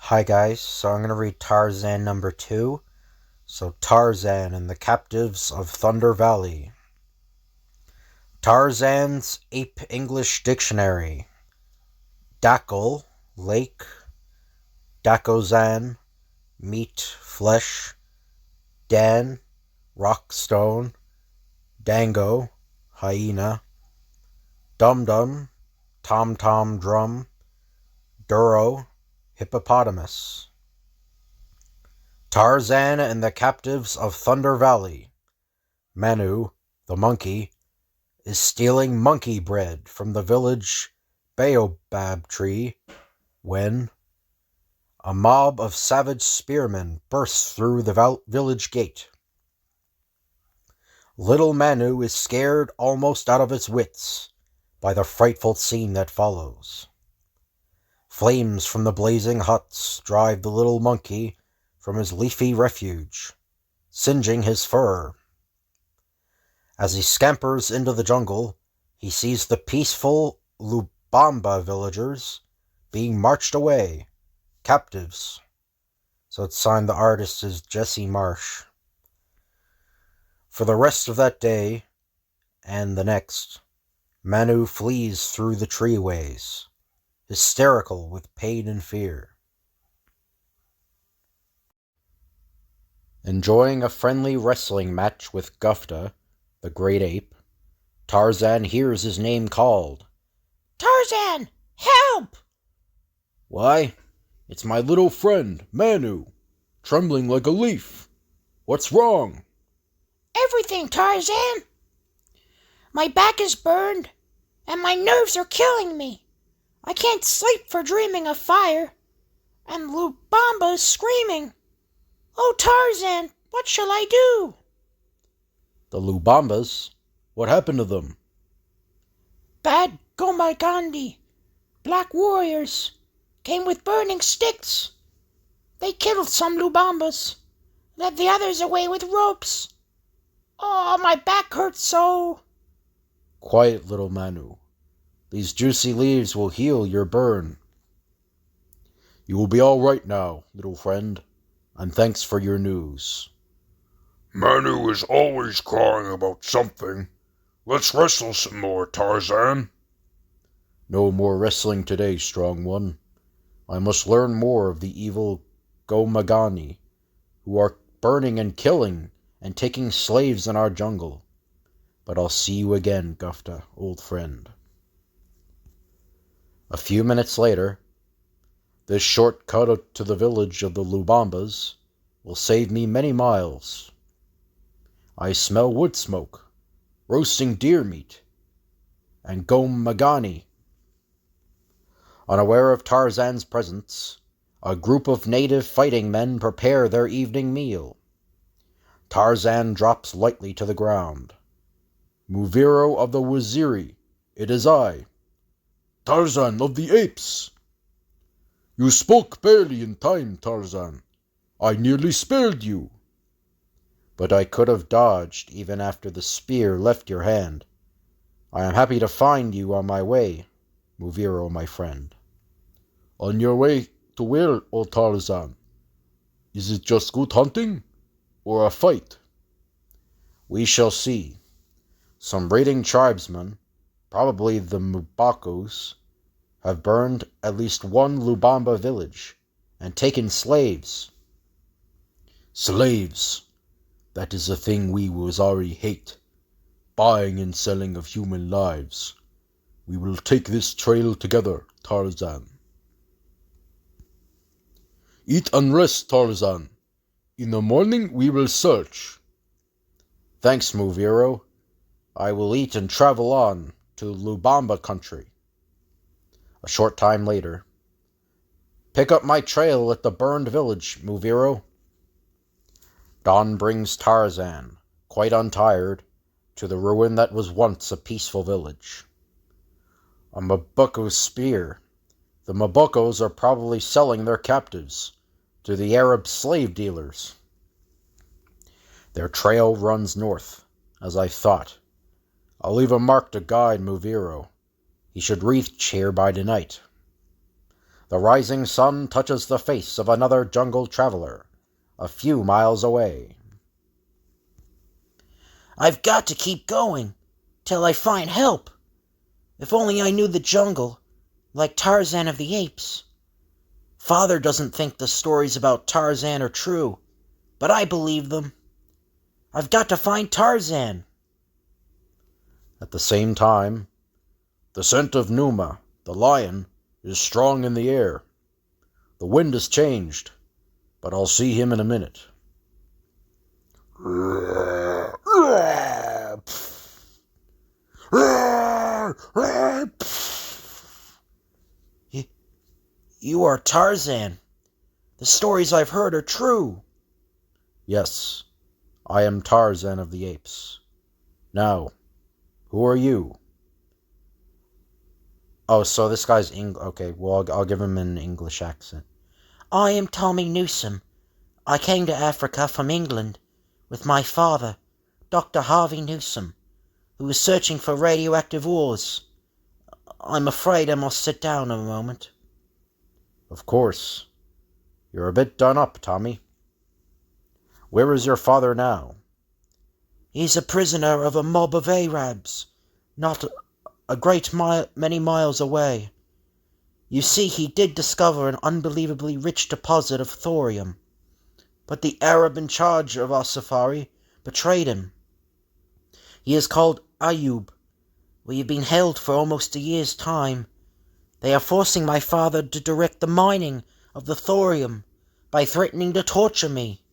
Hi guys, so I'm going to read Tarzan number 2. So Tarzan and the Captives of Thunder Valley. Tarzan's Ape English Dictionary. Dackle, lake. Dakozan, meat, flesh. Dan, rock stone. Dango, hyena. Dum-dum, tom-tom drum. Duro, hippopotamus. Tarzan and the Captives of Thunder Valley. Manu, the monkey, is stealing monkey bread from the village baobab tree when a mob of savage spearmen bursts through the village gate. Little Manu is scared almost out of its wits by the frightful scene that follows. Flames from the blazing huts drive the little monkey from his leafy refuge, singeing his fur. As he scampers into the jungle, he sees the peaceful Lubamba villagers being marched away, captives. So it's signed, the artist is Jesse Marsh. For the rest of that day, and the next, Manu flees through the treeways, hysterical with pain and fear. Enjoying a friendly wrestling match with Gufta, the great ape, Tarzan hears his name called. Tarzan! Help! Why, it's my little friend, Manu, trembling like a leaf. What's wrong? Everything, Tarzan! My back is burned, and my nerves are killing me. I can't sleep for dreaming of fire, and Lubamba is screaming. Oh, Tarzan, what shall I do? The Lubambas? What happened to them? Bad Gomagandi, black warriors, came with burning sticks. They killed some Lubambas, led the others away with ropes. Oh, my back hurts so. Quiet, little Manu. These juicy leaves will heal your burn. You will be all right now, little friend, and thanks for your news. Manu is always crying about something. Let's wrestle some more, Tarzan. No more wrestling today, strong one. I must learn more of the evil Gomagani, who are burning and killing and taking slaves in our jungle. But I'll see you again, Gufta, old friend. A few minutes later, this short cut to the village of the Lubambas will save me many miles. I smell wood smoke, roasting deer meat, and Gomagani. Unaware of Tarzan's presence, a group of native fighting men prepare their evening meal. Tarzan drops lightly to the ground. Muviro of the Waziri, it is I, Tarzan of the Apes. You spoke barely in time, Tarzan. I nearly spared you. But I could have dodged even after the spear left your hand. I am happy to find you on my way, Muviro, my friend. On your way to where, O Tarzan? Is it just good hunting, or a fight? We shall see. Some raiding tribesmen, probably the Mubakos, have burned at least one Lubamba village and taken slaves. Slaves! That is a thing we Wazari hate. Buying and selling of human lives. We will take this trail together, Tarzan. Eat and rest, Tarzan. In the morning we will search. Thanks, Muviro. I will eat and travel on to Lubamba country. A short time later. Pick up my trail at the burned village, Muviro. Dawn brings Tarzan, quite untired, to the ruin that was once a peaceful village. A Maboko spear. The Mabokos are probably selling their captives to the Arab slave dealers. Their trail runs north, as I thought. I'll leave a mark to guide Muviro. He should reach here by tonight. The rising sun touches the face of another jungle traveler, a few miles away. I've got to keep going, till I find help. If only I knew the jungle, like Tarzan of the Apes. Father doesn't think the stories about Tarzan are true, but I believe them. I've got to find Tarzan. At the same time, the scent of Numa, the lion, is strong in the air. The wind has changed, but I'll see him in a minute. You are Tarzan. The stories I've heard are true. Yes, I am Tarzan of the Apes. Now, who are you? Oh, so this guy's English. Okay, well, I'll give him an English accent. I am Tommy Newsom. I came to Africa from England with my father, Dr. Harvey Newsom, who was searching for radioactive ores. I'm afraid I must sit down a moment. Of course. You're a bit done up, Tommy. Where is your father now? He's a prisoner of a mob of Arabs, not many miles away. You see, he did discover an unbelievably rich deposit of thorium, but the Arab in charge of our safari betrayed him. He is called Ayub. We have been held for almost a year's time. They are forcing my father to direct the mining of the thorium by threatening to torture me.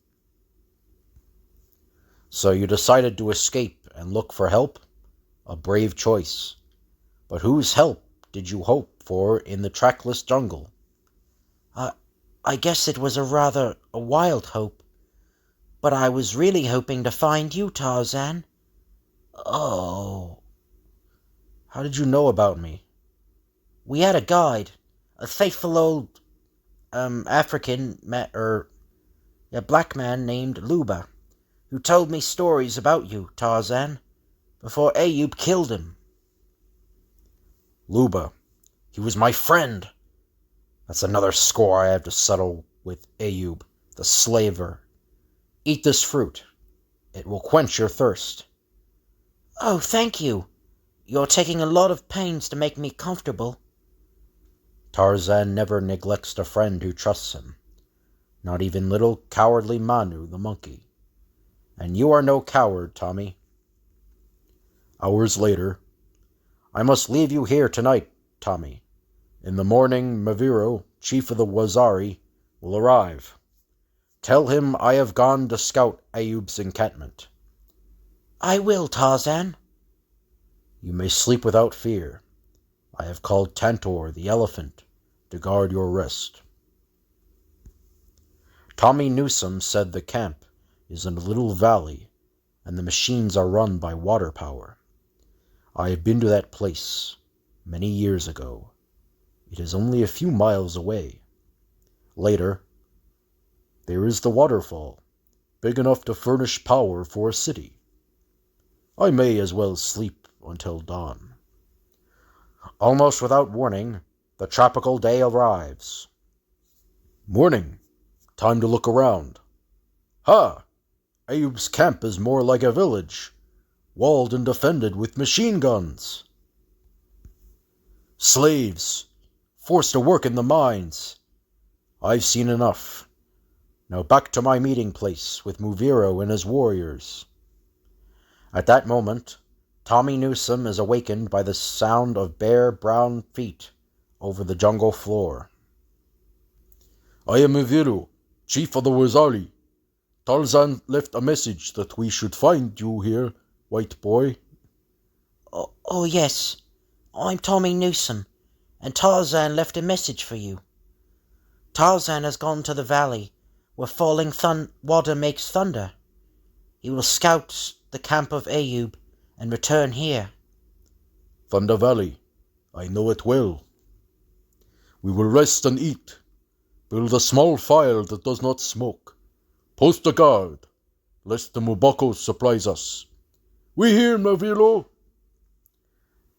So you decided to escape and look for help? A brave choice. But whose help did you hope for in the trackless jungle? I guess it was a wild hope. But I was really hoping to find you, Tarzan. Oh. How did you know about me? We had a guide, a faithful old black man named Luba, who told me stories about you, Tarzan, before Ayub killed him. Luba. He was my friend. That's another score I have to settle with Ayub, the slaver. Eat this fruit. It will quench your thirst. Oh, thank you. You're taking a lot of pains to make me comfortable. Tarzan never neglects a friend who trusts him. Not even little cowardly Manu, the monkey. And you are no coward, Tommy. Hours later. I must leave you here tonight, Tommy. In the morning, Maviro, chief of the Wazari, will arrive. Tell him I have gone to scout Ayub's encampment. I will, Tarzan. You may sleep without fear. I have called Tantor, the elephant, to guard your rest. Tommy Newsom said the camp is in a little valley, and the machines are run by water power. I have been to that place many years ago. It is only a few miles away. Later, there is the waterfall, big enough to furnish power for a city. I may as well sleep until dawn. Almost without warning, the tropical day arrives. Morning. Time to look around. Ha! Ayub's camp is more like a village, walled and defended with machine guns. Slaves, forced to work in the mines. I've seen enough. Now back to my meeting place with Muviro and his warriors. At that moment, Tommy Newsom is awakened by the sound of bare brown feet over the jungle floor. I am Muviro, chief of the Wazari. Tarzan left a message that we should find you here, white boy. Oh yes, I'm Tommy Newsom, and Tarzan left a message for you. Tarzan has gone to the valley where falling water makes thunder. He will scout the camp of Ayub and return here. Thunder Valley, I know it well. We will rest and eat. Build a small fire that does not smoke. Post a guard, lest the Mubako surprise us. We hear, Mavilo.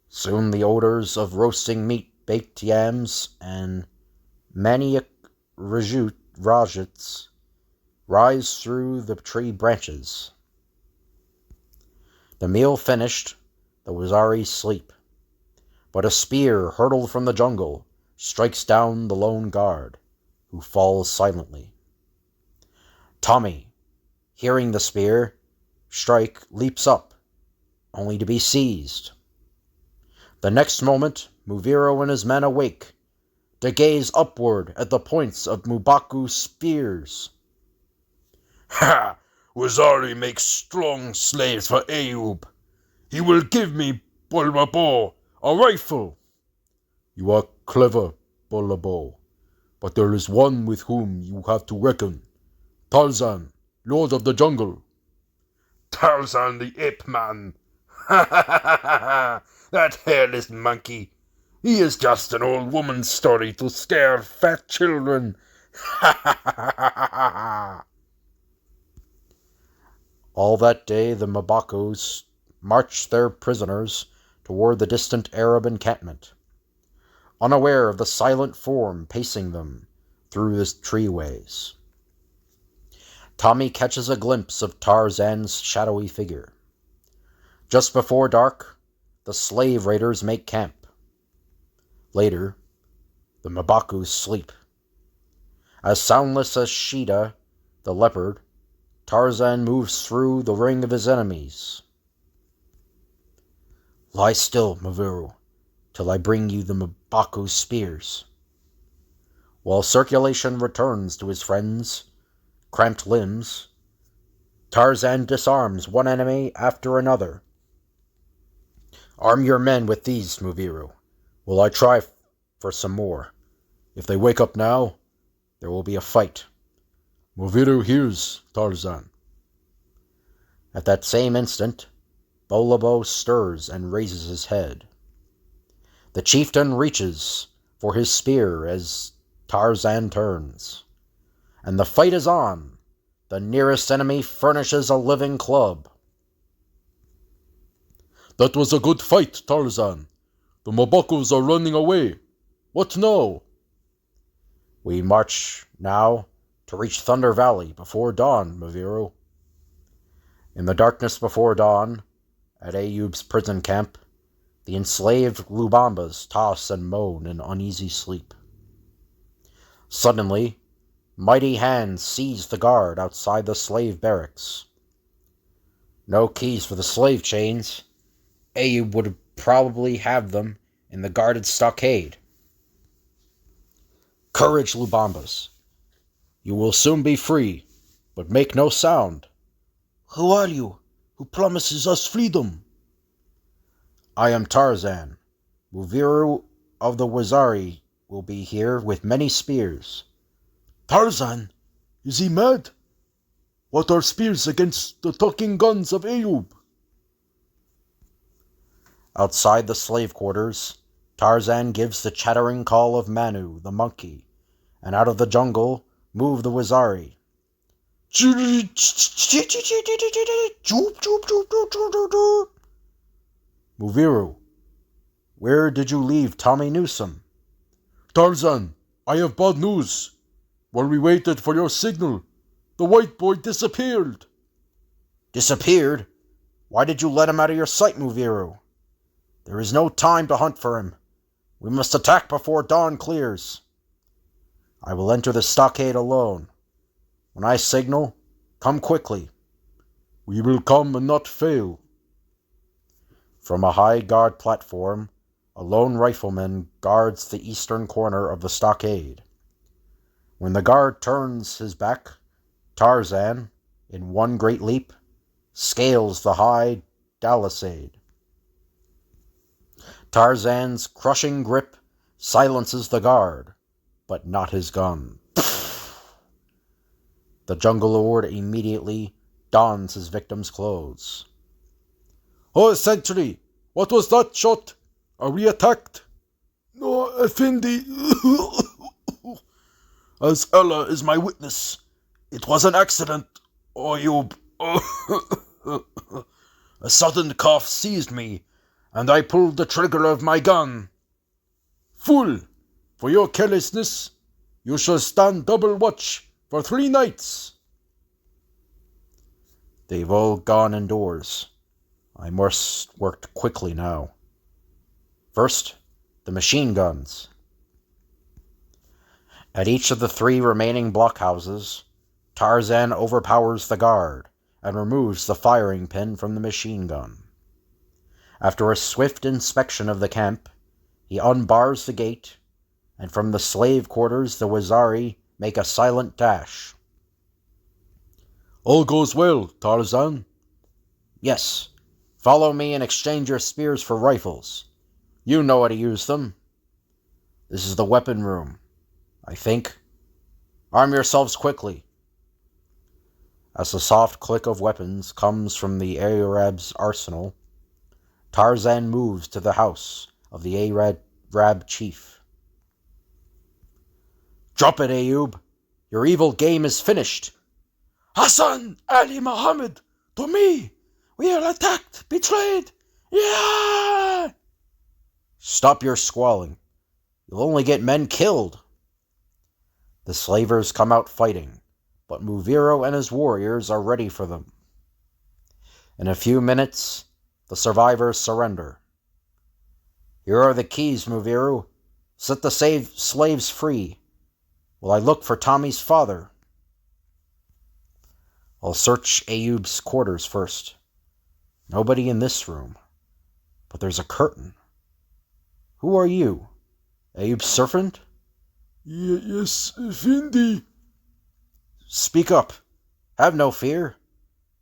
Soon the odors of roasting meat, baked yams, and Many rajats rise through the tree branches. The meal finished, the Wazaris sleep. But a spear hurtled from the jungle strikes down the lone guard, who falls silently. Tommy, hearing the spear strike, leaps up, only to be seized. The next moment, Muviro and his men awake, to gaze upward at the points of Mubaku's spears. Ha! Wazari makes strong slaves for Ayub. He will give me Bulbabo, a rifle. You are clever, Bulabo, but there is one with whom you have to reckon. Tarzan, Lord of the Jungle. Tarzan the Ape Man. Ha ha ha ha ha! That hairless monkey. He is just an old woman's story to scare fat children. Ha ha ha ha ha ha! All that day the Mabakos marched their prisoners toward the distant Arab encampment, unaware of the silent form pacing them through the treeways. Tommy catches a glimpse of Tarzan's shadowy figure. Just before dark, the slave raiders make camp. Later, the Mabakos sleep. As soundless as Sheeta, the leopard, Tarzan moves through the ring of his enemies. Lie still, Muviro, till I bring you the Mabako spears. While circulation returns to his friends' cramped limbs, Tarzan disarms one enemy after another. Arm your men with these, Muviro, while I try for some more. If they wake up now, there will be a fight. Muviro hears, Tarzan. At that same instant, Bolabo stirs and raises his head. The chieftain reaches for his spear as Tarzan turns. And the fight is on. The nearest enemy furnishes a living club. That was a good fight, Tarzan. The Mabakos are running away. What now? We march now to reach Thunder Valley before dawn, Muviro. In the darkness before dawn, at Ayub's prison camp, the enslaved Lubambas toss and moan in uneasy sleep. Suddenly, mighty hands seize the guard outside the slave barracks. No keys for the slave chains. Ayub would probably have them in the guarded stockade. Courage, Lubambas. You will soon be free, but make no sound. Who are you? Who promises us freedom? I am Tarzan. Muviro of the Wazari will be here with many spears. Tarzan? Is he mad? What are spears against the talking guns of Ayub? Outside the slave quarters, Tarzan gives the chattering call of Manu, the monkey, and out of the jungle move the Wazari. Muviro, where did you leave Tommy Newsom? Tarzan, I have bad news. While we waited for your signal, the white boy disappeared. Disappeared? Why did you let him out of your sight, Muviro? There is no time to hunt for him. We must attack before dawn clears. I will enter the stockade alone. When I signal, come quickly. We will come and not fail. From a high guard platform, a lone rifleman guards the eastern corner of the stockade. When the guard turns his back, Tarzan, in one great leap, scales the high palisade. Tarzan's crushing grip silences the guard, but not his gun. The jungle lord immediately dons his victim's clothes. Oh, sentry! What was that shot? Are we attacked? No, Effendi. As Allah is my witness, it was an accident, Ayub. A sudden cough seized me, and I pulled the trigger of my gun. Fool! For your carelessness, You shall stand double watch for 3 nights. They've all gone indoors. I must work quickly now. First, the machine guns. At each of the 3 remaining blockhouses, Tarzan overpowers the guard and removes the firing pin from the machine gun. After a swift inspection of the camp, he unbars the gate, and from the slave quarters the Wazari make a silent dash. All goes well, Tarzan. Yes. Follow me and exchange your spears for rifles. You know how to use them. This is the weapon room, I think. Arm yourselves quickly. As the soft click of weapons comes from the Arab's arsenal, Tarzan moves to the house of the Arab chief. Drop it, Ayoub. Your evil game is finished. Hassan Ali Muhammad, to me! We are attacked, betrayed! Yeah! Stop your squalling. You'll only get men killed. The slavers come out fighting, but Muviro and his warriors are ready for them. In a few minutes, the survivors surrender. Here are the keys, Muviro. Set the slaves free, while I look for Tommy's father. I'll search Ayoub's quarters first. Nobody in this room, but there's a curtain. Who are you? Ayoub's servant? Yes, Effendi. Speak up. Have no fear.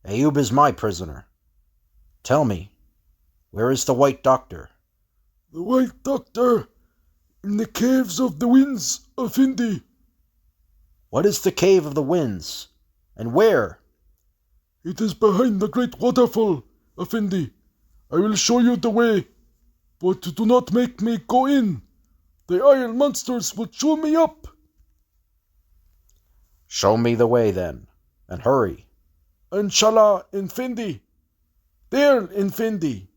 Ayoub is my prisoner. Tell me, where is the White Doctor? The White Doctor, in the caves of the winds, Effendi. What is the Cave of the Winds, and where? It is behind the great waterfall, Effendi. I will show you the way, but do not make me go in. The iron monsters will chew me up. Show me the way, then, and hurry. Inshallah, Effendi. There, Effendi.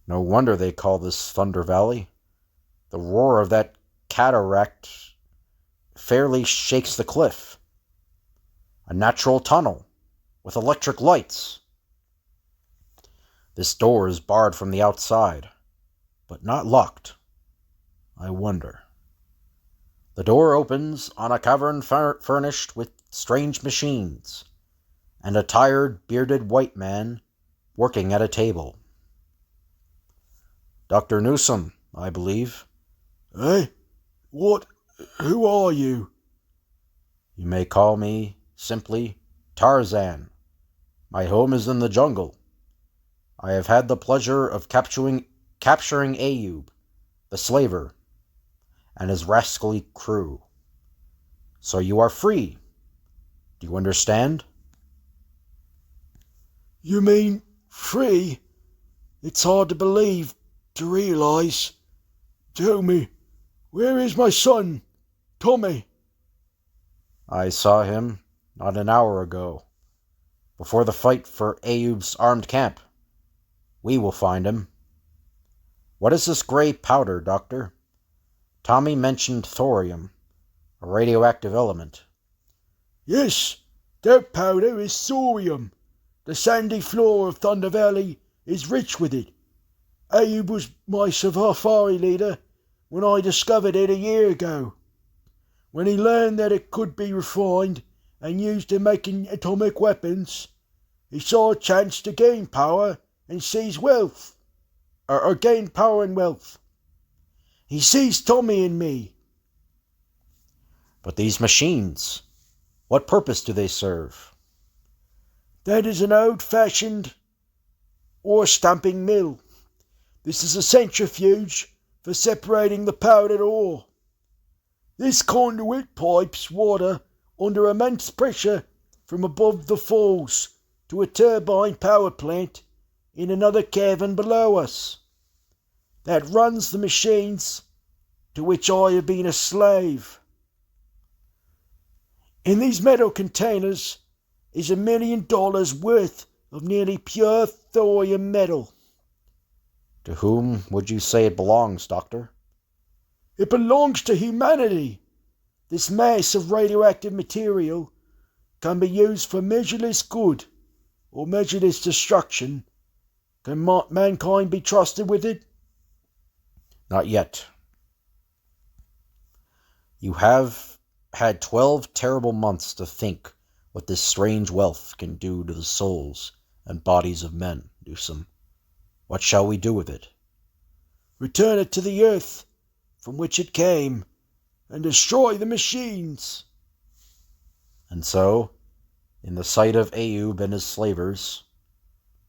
No wonder they call this Thunder Valley. The roar of that cataract fairly shakes the cliff. A natural tunnel with electric lights. This door is barred from the outside, but not locked. I wonder. The door opens on a cavern furnished with strange machines, and a tired, bearded white man working at a table. Dr. Newsom, I believe. Eh? What? Who are you? You may call me simply Tarzan. My home is in the jungle. I have had the pleasure of capturing Ayoub, the slaver, and his rascally crew. So you are free. Do you understand? You mean free? It's hard to believe, to realize. Tell me, where is my son, Tommy? I saw him not an hour ago, before the fight for Ayoub's armed camp. We will find him. What is this gray powder, Doctor? Tommy mentioned thorium, a radioactive element. Yes, that powder is thorium. The sandy floor of Thunder Valley is rich with it. Ayoub was my safari leader when I discovered it a year ago. When he learned that it could be refined and used in making atomic weapons, he saw a chance to gain power and seize wealth, or gain power and wealth. He sees Tommy and me. But these machines, what purpose do they serve? That is an old-fashioned ore stamping mill. This is a centrifuge for separating the powdered ore. This conduit pipes water under immense pressure from above the falls to a turbine power plant in another cavern below us. That runs the machines to which I have been a slave. In these metal containers is $1 million worth of nearly pure thorium metal. To whom would you say it belongs, Doctor? It belongs to humanity. This mass of radioactive material can be used for measureless good or measureless destruction. Can mankind be trusted with it? Not yet. You have had 12 terrible months to think what this strange wealth can do to the souls and bodies of men, Newsom. What shall we do with it? Return it to the earth from which it came, and destroy the machines. And so, in the sight of Ayoub and his slavers,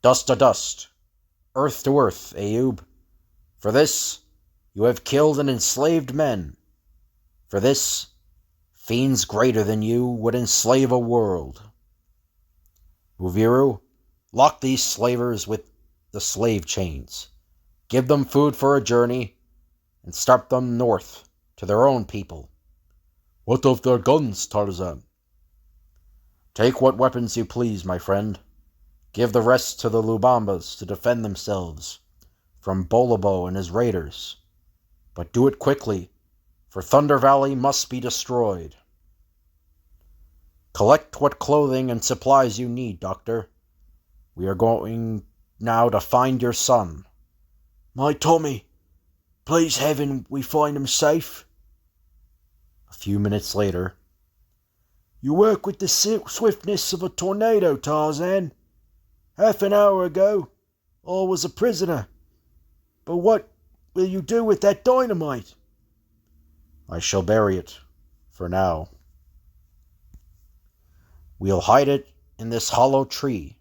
dust to dust, earth to earth, Ayoub. For this, you have killed and enslaved men. For this, fiends greater than you would enslave a world. Muviru, lock these slavers with the slave chains. Give them food for a journey, and start them north to their own people. What of their guns, Tarzan? Take what weapons you please, my friend. Give the rest to the Lubambas to defend themselves from Bolobo and his raiders. But do it quickly, for Thunder Valley must be destroyed. Collect what clothing and supplies you need, Doctor. We are going now to find your son. My Tommy, please heaven we find him safe. A few minutes later. You work with the swiftness of a tornado, Tarzan. Half an hour ago, I was a prisoner. But what will you do with that dynamite? I shall bury it, for now. We'll hide it in this hollow tree.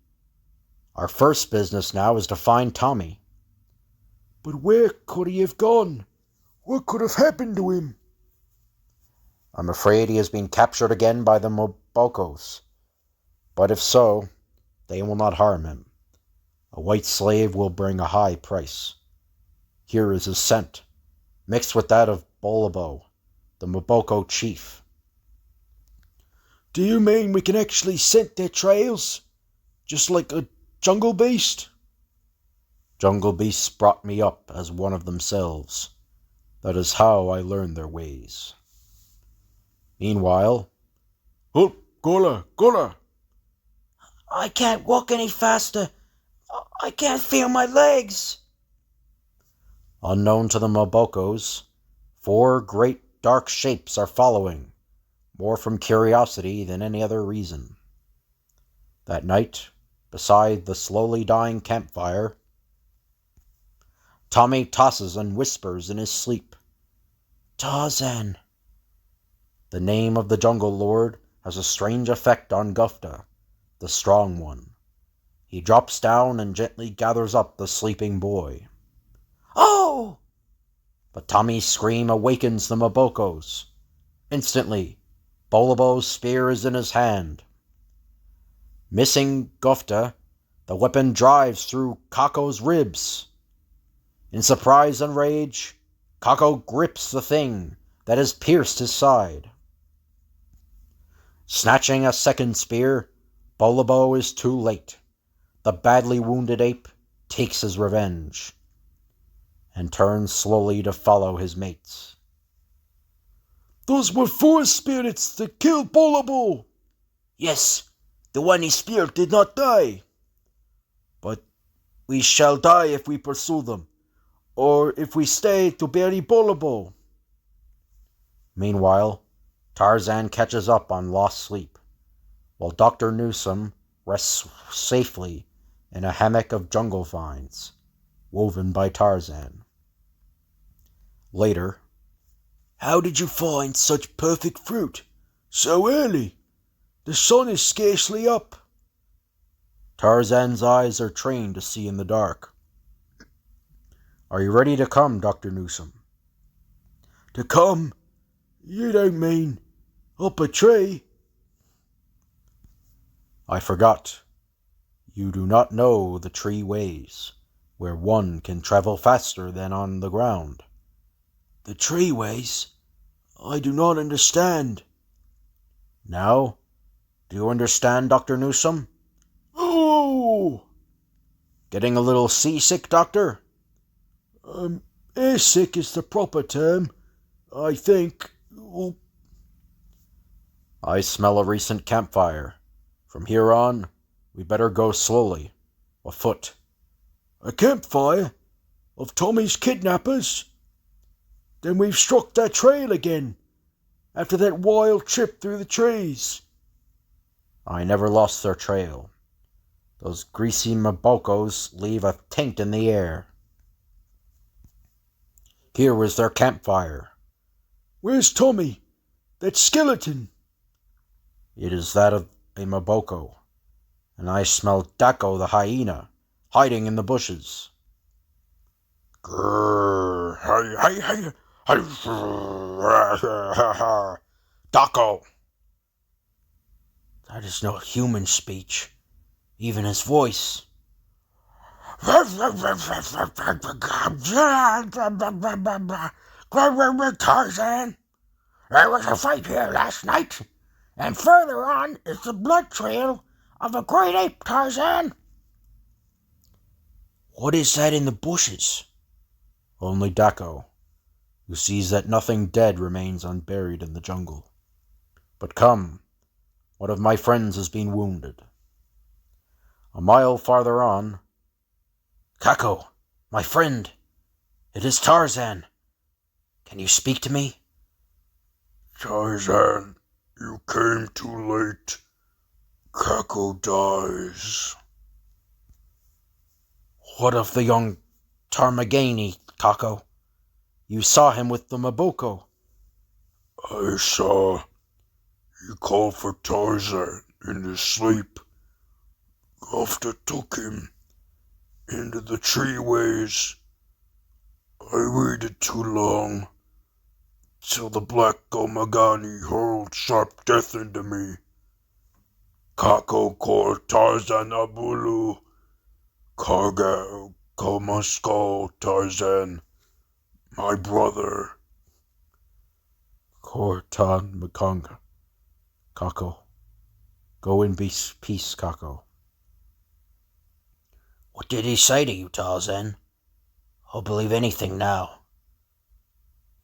Our first business now is to find Tommy. But where could he have gone? What could have happened to him? I'm afraid he has been captured again by the Mobocos. But if so, they will not harm him. A white slave will bring a high price. Here is his scent, mixed with that of Bolobo, the Moboko chief. Do you mean we can actually scent their trails? Just like a jungle beast? Jungle beasts brought me up as one of themselves. That is how I learned their ways. Meanwhile... Oh, Gola! I can't walk any faster. I can't feel my legs. Unknown to the Mobocos, 4 great dark shapes are following, more from curiosity than any other reason. That night, beside the slowly dying campfire, Tommy tosses and whispers in his sleep. Tarzan. The name of the jungle lord has a strange effect on Gufta, the strong one. He drops down and gently gathers up the sleeping boy. Oh! But Tommy's scream awakens the Mobocos. Instantly, Bolobo's spear is in his hand. Missing Gufta, the weapon drives through Kako's ribs. In surprise and rage, Kako grips the thing that has pierced his side. Snatching a second spear, Bolobo is too late. The badly wounded ape takes his revenge and turns slowly to follow his mates. Those were 4 spirits that killed Bolobo. Yes, the one he speared did not die. But we shall die if we pursue them, or if we stay to bury Bolobo. Meanwhile, Tarzan catches up on lost sleep, while Dr. Newsom rests safely in a hammock of jungle vines, woven by Tarzan. Later, how did you find such perfect fruit so early? The sun is scarcely up. Tarzan's eyes are trained to see in the dark. Are you ready to come, Dr. Newsom? To come? You don't mean up a tree? I forgot. You do not know the tree ways, where one can travel faster than on the ground. The tree ways? I do not understand. Now, do you understand, Dr. Newsom? Oh! Getting a little seasick, Doctor? Airsick is the proper term. I think... Oh, I smell a recent campfire. From here on, we better go slowly, afoot. a campfire? Of Tommy's kidnappers? Then we've struck their trail again, after that wild trip through the trees. I never lost their trail. Those greasy mabocos leave a taint in the air. Here was their campfire. Where's Tommy? That skeleton? It is that of a maboko, and I smell Dako the hyena hiding in the bushes. Grrr, Dako! That is no human speech, even his voice. Tarzan, there was a fight here last night, and further on is the blood trail of a great ape, Tarzan. What is that in the bushes? Only Dako, who sees that nothing dead remains unburied in the jungle. But come, one of my friends has been wounded. A mile farther on... Kako, my friend, it is Tarzan. Can you speak to me? Tarzan, you came too late. Kako dies. What of the young Tarmagani, Kako? You saw him with the Maboko. I saw. He called for Tarzan in his sleep. Gofta took him into the treeways. I waited too long, till the black Gomagani hurled sharp death into me. Kako called Tarzan Abulu. Karga Komaskal Tarzan, my brother. Kortan Makonga. Kako. Go in peace, Kako. What did he say to you, Tarzan? I'll believe anything now.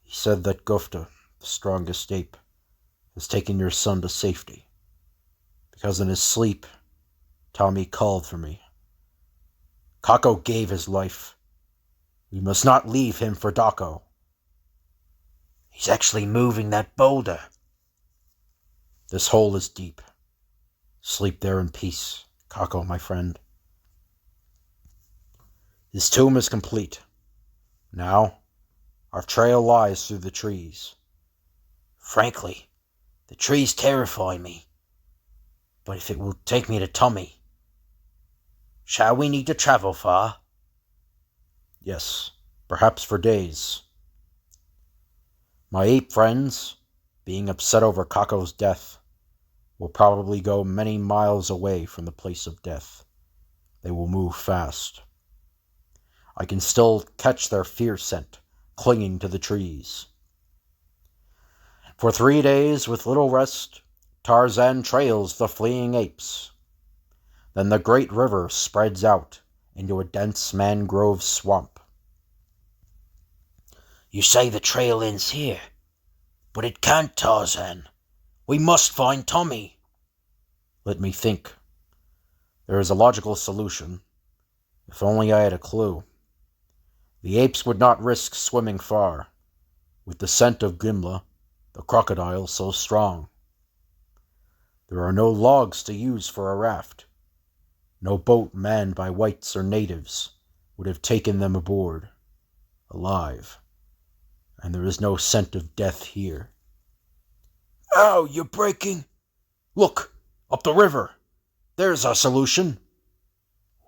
He said that Gofta, the strongest ape, has taken your son to safety, because in his sleep, Tommy called for me. Kako gave his life. We must not leave him for Dako. He's actually moving that boulder. This hole is deep. Sleep there in peace, Kako, my friend. His tomb is complete. Now, our trail lies through the trees. Frankly, the trees terrify me. But if it will take me to Tommy, shall we need to travel far? Yes, perhaps for days. My ape friends, being upset over Kako's death, will probably go many miles away from the place of death. They will move fast. I can still catch their fear scent clinging to the trees. For 3 days, with little rest, Tarzan trails the fleeing apes. Then the great river spreads out into a dense mangrove swamp. You say the trail ends here, but it can't, Tarzan. We must find Tommy. Let me think. There is a logical solution. If only I had a clue. The apes would not risk swimming far, with the scent of Gimla, the crocodile, so strong. There are no logs to use for a raft. No boat manned by whites or natives would have taken them aboard, alive. And there is no scent of death here. Ow, you're breaking. Look, up the river. There's a solution.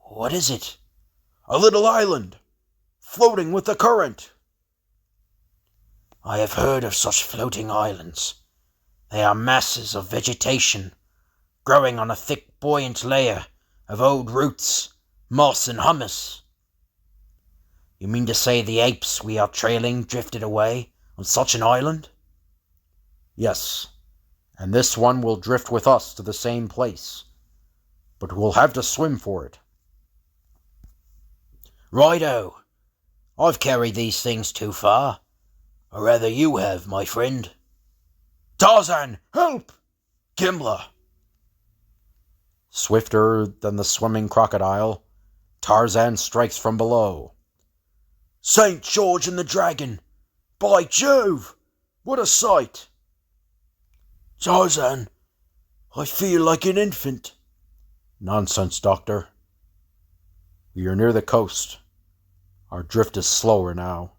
What is it? A little island, floating with the current. I have heard of such floating islands. They are masses of vegetation, growing on a thick, buoyant layer of old roots, moss, and humus. You mean to say the apes we are trailing drifted away on such an island? Yes, and this one will drift with us to the same place, but we'll have to swim for it. Righto. I've carried these things too far. Or rather you have, my friend. Tarzan, help! Gimla! Swifter than the swimming crocodile, Tarzan strikes from below. St. George and the Dragon! By Jove! What a sight! Tarzan, I feel like an infant. Nonsense, Doctor. We are near the coast. Our drift is slower now.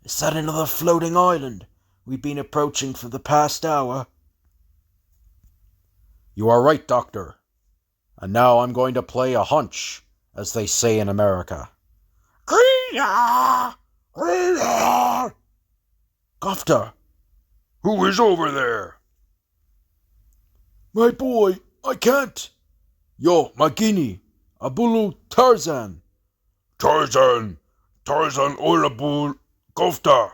Is that another floating island we've been approaching for the past hour? You are right, Doctor. And now I'm going to play a hunch, as they say in America. Gee-ya! Gee-ya! Gofter! Who is over there? My boy, I can't. Yo, my guinea, Abulu Tarzan. Tarzan Orabul Gofta.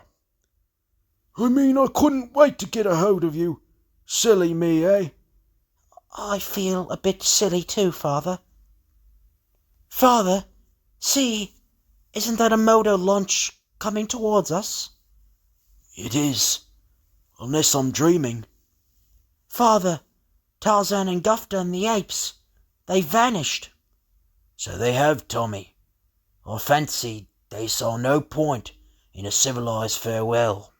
I mean, I couldn't wait to get a hold of you. Silly me, eh? I feel a bit silly too, Father. Father, see, isn't that a motor launch coming towards us? It is, unless I'm dreaming. Father, Tarzan and Gufta and the apes, they vanished. So they have, Tommy. I fancy they saw no point in a civilized farewell.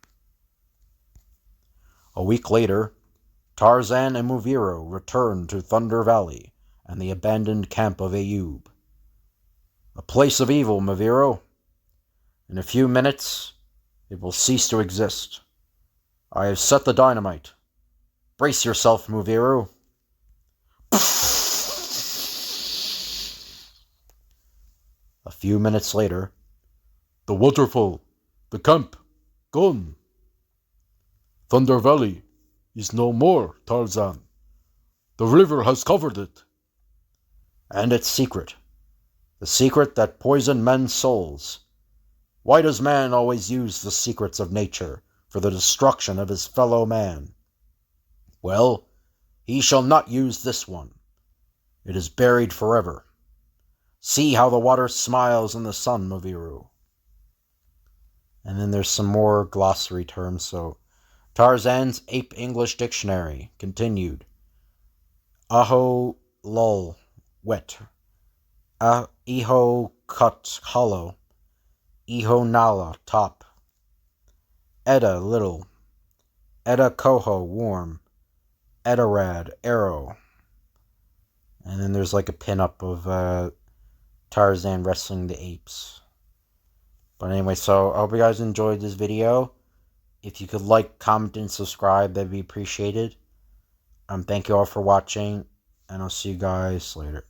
A week later, Tarzan and Muviro returned to Thunder Valley and the abandoned camp of Ayoub. A place of evil, Muviro. In a few minutes, it will cease to exist. I have set the dynamite. Brace yourself, Muviro. A few minutes later, the waterfall, the camp, gone. Thunder Valley is no more, Tarzan. The river has covered it. And its secret. The secret that poisoned men's souls. Why does man always use the secrets of nature for the destruction of his fellow man? Well, he shall not use this one. It is buried forever. See how the water smiles in the sun, Muviro. And then there's some more glossary terms, so Tarzan's Ape English Dictionary, continued. Aho lol, wet. Iho cut, hollow. Iho nala, top. Edda, little. Edda coho, warm. Edarad, arrow. And then there's like a pin-up of Tarzan wrestling the apes. But anyway, so I hope you guys enjoyed this video. If you could like, comment, and subscribe, that'd be appreciated. Thank you all for watching, and I'll see you guys later.